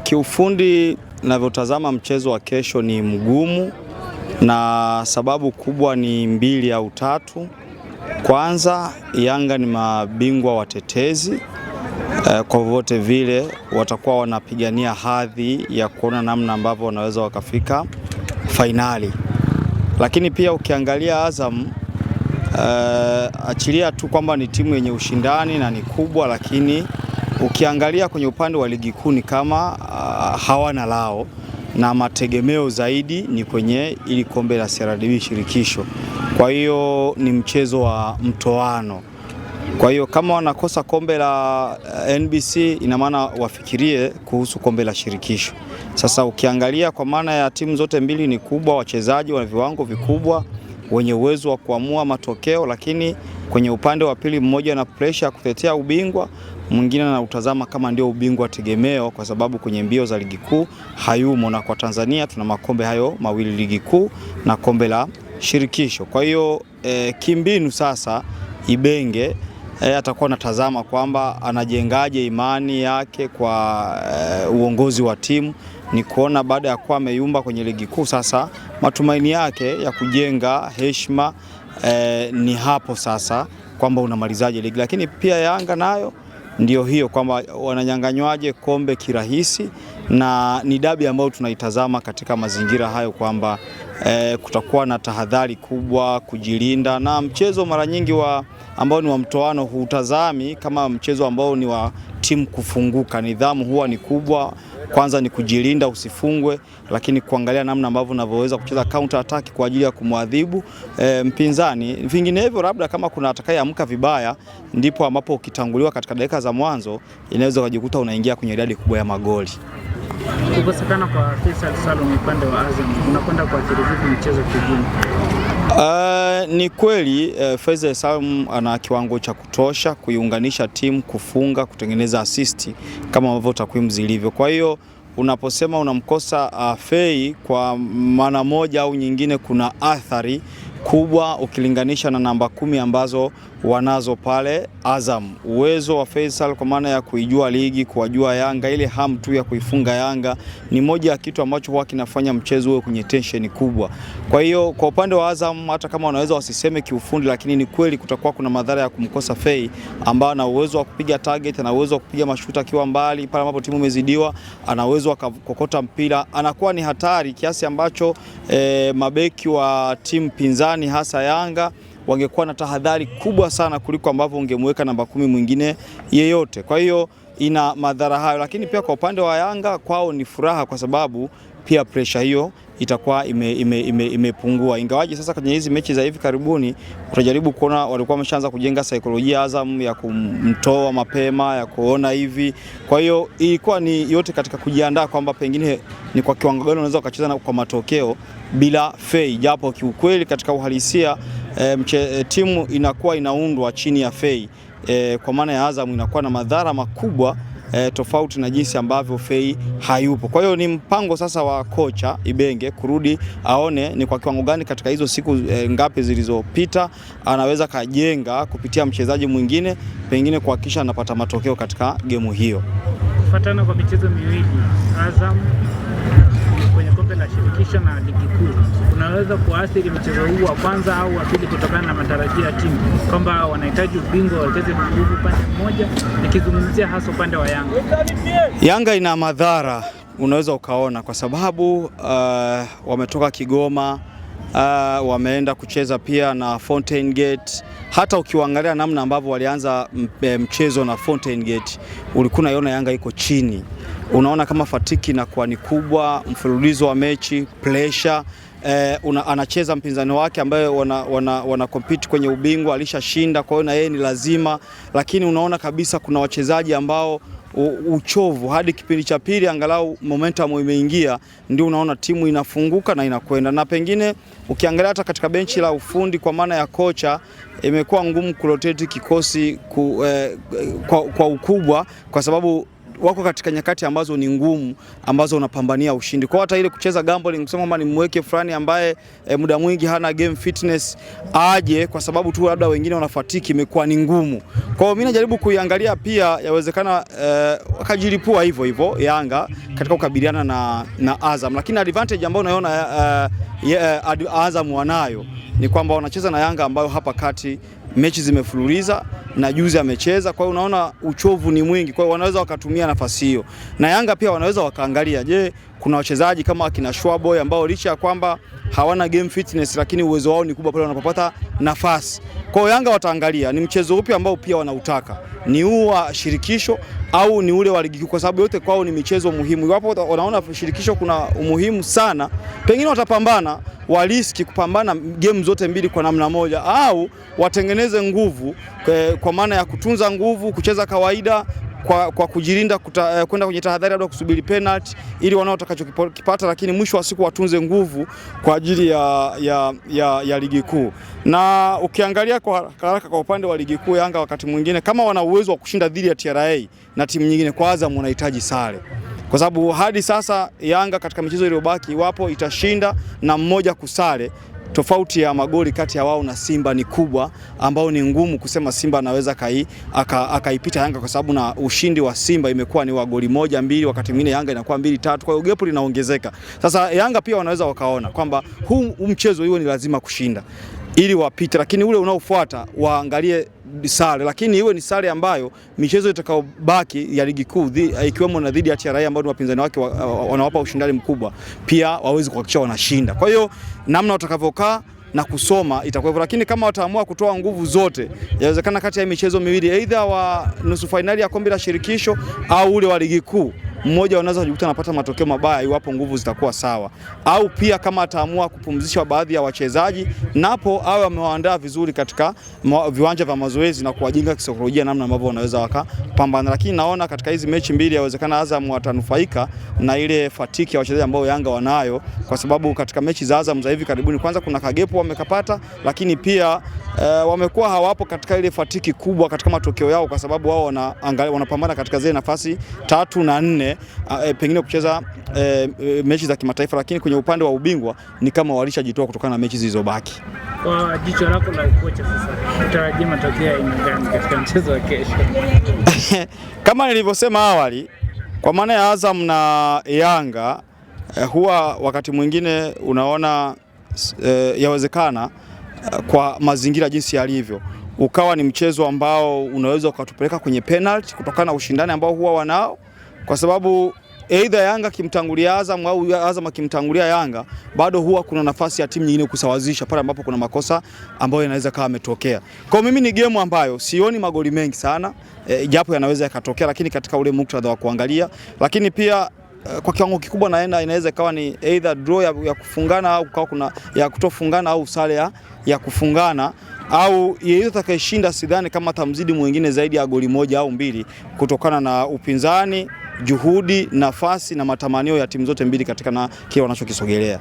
Kiufundi ninavyotazama mchezo wa kesho ni mgumu, na sababu kubwa ni mbili au tatu. Kwanza, Yanga ni mabingwa watetezi, kwa vote vile watakuwa wanapigania hadhi ya kuona namna ambavyo wanaweza wakafika fainali. Lakini pia ukiangalia Azam, achilia tu kwamba ni timu yenye ushindani na ni kubwa, lakini ukiangalia kwenye upande wa ligi kuu ni kama hawana lao, na mategemeo zaidi ni kwenye ili kombe la CRDB shirikisho. Kwa hiyo ni mchezo wa mtoano. Kwa hiyo kama wanakosa kombe la NBC, ina maana wafikirie kuhusu kombe la shirikisho. Sasa ukiangalia kwa maana ya timu zote mbili ni kubwa, wachezaji wana viwango vikubwa, wenye uwezo wa kuamua matokeo, lakini kwenye upande wa pili mmoja na pressure ya kutetea ubingwa, mwingine anautazama kama ndio ubingwa tegemeo, kwa sababu kwenye mbio za ligi kuu hayumo, na kwa Tanzania tuna makombe hayo mawili, ligi kuu na kombe la shirikisho. Kwa hiyo kimbinu sasa Ibenge atakuwa anatazama kwamba anajengaje imani yake kwa uongozi wa timu, ni kuona baada ya kuwa ameyumba kwenye ligi kuu, sasa matumaini yake ya kujenga heshima ni hapo sasa kwamba unamalizaje ligi. Lakini pia Yanga nayo ndio hiyo kwamba wananyanganywaje kombe kirahisi, na ni dabi ambayo tunaitazama katika mazingira hayo kwamba kutakuwa na tahadhari kubwa, kujilinda, na mchezo mara nyingi ambao ni wa mtoano hutazami kama mchezo ambao ni wa timu kufunguka. Nidhamu huwa ni kubwa, kwanza ni kujilinda usifungwe, lakini kuangalia namna ambavyo unavyoweza kucheza counter attack kwa ajili ya kumwadhibu mpinzani. Vinginevyo labda kama kuna atakayeamka vibaya, ndipo ambapo ukitanguliwa katika dakika za mwanzo inaweza kujikuta unaingia kwenye idadi kubwa ya magoli. Kukosekana kwa Faisal Salum upande wa Azam unakwenda kuathiri vipi mchezo kijini? Ni kweli Faisal Salum ana kiwango cha kutosha kuiunganisha timu, kufunga, kutengeneza assist kama ambavyo takwimu zilivyo. Kwa hiyo unaposema unamkosa Fei, kwa maana moja au nyingine kuna athari kubwa ukilinganisha na namba 10 ambazo wanazo pale Azam. Uwezo wa Faisal kwa maana ya kuijua ligi, kuwajua Yanga, ile hamu tu ya kuifunga Yanga ni moja ya kitu ambacho huwa kinafanya mchezo uwe kwenye tension kubwa. Kwa hiyo kwa upande wa Azam, hata kama wanaweza wasiseme kiufundi, lakini ni kweli kutakuwa kuna madhara ya kumkosa Fei, ambao ana uwezo wa kupiga target, ana uwezo wa kupiga mashuta akiwa mbali pale ambapo timu imezidiwa, ana uwezo wa kukokota mpira, anakuwa ni hatari kiasi ambacho mabeki wa timu pinzani hasa Yanga wangekuwa na tahadhari kubwa sana kuliko ambavyo ungemweka namba 10 mwingine yeyote. Kwa hiyo ina madhara hayo, lakini pia kwa upande wa Yanga kwao ni furaha, kwa sababu pia pressure hiyo itakuwa imepungua. Ingawaje sasa kwenye hizi mechi za hivi karibuni utajaribu kuona walikuwa wameshaanza kujenga saikolojia Azam ya kumtoa mapema, ya kuona hivi. Kwa hiyo ilikuwa ni yote katika kujiandaa kwamba pengine ni kwa kiwango gani unaweza ukacheza kwa matokeo bila Fei, japo kiukweli katika uhalisia timu inakuwa inaundwa chini ya Fei. Kwa maana ya Azam inakuwa na madhara makubwa tofauti na jinsi ambavyo Fei hayupo. Kwa hiyo ni mpango sasa wa kocha Ibenge kurudi aone ni kwa kiwango gani katika hizo siku ngapi zilizopita anaweza kajenga kupitia mchezaji mwingine, pengine kuhakikisha anapata matokeo katika gemu hiyo. Kufuatana kwa michezo miwili Azam kwenye kombe la shirikisho na ligi kuu, unaweza kuathiri mchezo huu wa kwanza au wa pili kutokana na matarajio ya timu kwamba wanahitaji ubingwa wacheze nguvu upande mmoja, nikizungumzia hasa upande wa Yanga? Yanga ina madhara unaweza ukaona, kwa sababu wametoka Kigoma, wameenda kucheza pia na Fountain Gate. Hata ukiangalia namna ambavyo walianza mchezo na Fountain Gate, ulikuwa unaona Yanga iko chini. Unaona kama fatiki inakuwa ni kubwa, mfululizo wa mechi, pressure, anacheza mpinzani wake ambaye wana compete kwenye ubingwa, alishashinda, kwa hiyo na yeye ni lazima. Lakini unaona kabisa kuna wachezaji ambao uchovu hadi kipindi cha pili angalau momentum imeingia, ndio unaona timu inafunguka na inakwenda. Na pengine ukiangalia hata katika benchi la ufundi kwa maana ya kocha, imekuwa ngumu kurotate kikosi kwa ukubwa, kwa sababu wako katika nyakati ambazo ni ngumu, ambazo unapambania ushindi. Kwa hata ile kucheza gambling kusema kwamba nimweke fulani ambaye muda mwingi hana game fitness aje kwa sababu tu labda wengine wanafatiki, imekuwa ni ngumu. Kwa hiyo mimi najaribu kuiangalia pia, yawezekana wakajilipua hivyo hivyo Yanga katika kukabiliana na Azam, lakini advantage ambayo unaona Azam wanayo ni kwamba wanacheza na Yanga ambayo hapa kati mechi zimefululiza na juzi amecheza, kwa hiyo unaona uchovu ni mwingi, kwa hiyo wanaweza wakatumia nafasi hiyo. Na Yanga pia wanaweza wakaangalia, je, kuna wachezaji kama akina Shwaboy ambao licha ya kwamba hawana game fitness lakini uwezo wao ni kubwa pale wanapopata nafasi. Kwa hiyo Yanga wataangalia ni mchezo upi ambao pia wanautaka, ni huu wa shirikisho au ni ule wa ligi kuu, kwa sababu yote kwao ni michezo muhimu. Iwapo wanaona shirikisho kuna umuhimu sana, pengine watapambana, waliski kupambana game zote mbili kwa namna moja, au watengeneze nguvu kwa maana ya kutunza nguvu, kucheza kawaida kwa kujilinda, kwenda kwenye tahadhari labda kusubiri penalty ili wanao watakachokipata, lakini mwisho wa siku watunze nguvu kwa ajili ya ligi kuu. Na ukiangalia kwa haraka kwa upande wa ligi kuu, Yanga wakati mwingine kama wana uwezo wa kushinda dhidi ya TRA na timu nyingine, kwa Azam wanahitaji sare, kwa sababu hadi sasa Yanga katika michezo iliyobaki, iwapo itashinda na mmoja kusare, tofauti ya magoli kati ya wao na Simba ni kubwa, ambao ni ngumu kusema Simba anaweza akaipita Yanga, kwa sababu na ushindi wa Simba imekuwa ni wa goli 1-2, wakati mwingine Yanga inakuwa 2-3, kwa hiyo gap linaongezeka. Sasa Yanga pia wanaweza wakaona kwamba huu mchezo hiyo ni lazima kushinda ili wapite, lakini ule unaofuata waangalie sare, lakini iwe ni sare ambayo michezo itakayobaki ya ligi kuu ikiwemo na dhidi ya TRA ambao ni wapinzani wake wanawapa ushindani mkubwa, pia waweze kuhakikisha wanashinda. Kwa hiyo namna watakavyokaa na kusoma itakuwa hivyo, lakini kama wataamua kutoa nguvu zote, inawezekana kati ya michezo miwili, aidha wa nusu finali ya kombe la shirikisho au ule wa ligi kuu, mmoja wanaweza kujikuta anapata matokeo mabaya iwapo nguvu zitakuwa sawa, au pia kama ataamua kupumzisha baadhi ya wachezaji, napo awe amewaandaa vizuri katika viwanja vya mazoezi na kuwajenga kisaikolojia namna ambavyo wanaweza wakapambana. Lakini naona katika hizi mechi mbili yawezekana Azam watanufaika na ile fatiki ya wachezaji ambao Yanga wanayo, kwa sababu katika mechi za Azam za hivi karibuni, kwanza kuna kagepo wamekapata, lakini pia wamekuwa hawapo katika ile fatiki kubwa katika matokeo yao, kwa sababu wao wanapambana katika zile nafasi 3 na 4, pengine kucheza mechi za kimataifa, lakini kwenye upande wa ubingwa ni kama walishajitoa kutokana na mechi zilizobaki. Kwa jicho lako la ukocha sasa, utarajia matokeo aina gani katika mchezo wa kesho? Kama nilivyosema awali, kwa maana ya Azam na Yanga, huwa wakati mwingine unaona yawezekana kwa mazingira jinsi yalivyo ukawa ni mchezo ambao unaweza ukatupeleka kwenye penalty kutokana na ushindani ambao huwa wanao, kwa sababu aidha Yanga kimtangulia Azam au Azam akimtangulia Yanga, bado huwa kuna nafasi ya timu nyingine kusawazisha pale ambapo kuna makosa ambayo yanaweza kama yametokea. Kwa mimi ni game ambayo sioni magoli mengi sana, japo yanaweza yakatokea, lakini katika ule muktadha wa kuangalia, lakini pia kwa kiwango kikubwa inaweza ikawa ni either draw ya kufungana au kuna ya kutofungana au sare ya kufungana, au yeyote atakayeshinda sidhani kama tamzidi mwingine zaidi ya goli 1 au 2 kutokana na upinzani, juhudi, nafasi na matamanio ya timu zote mbili katika na kile wanachokisogelea.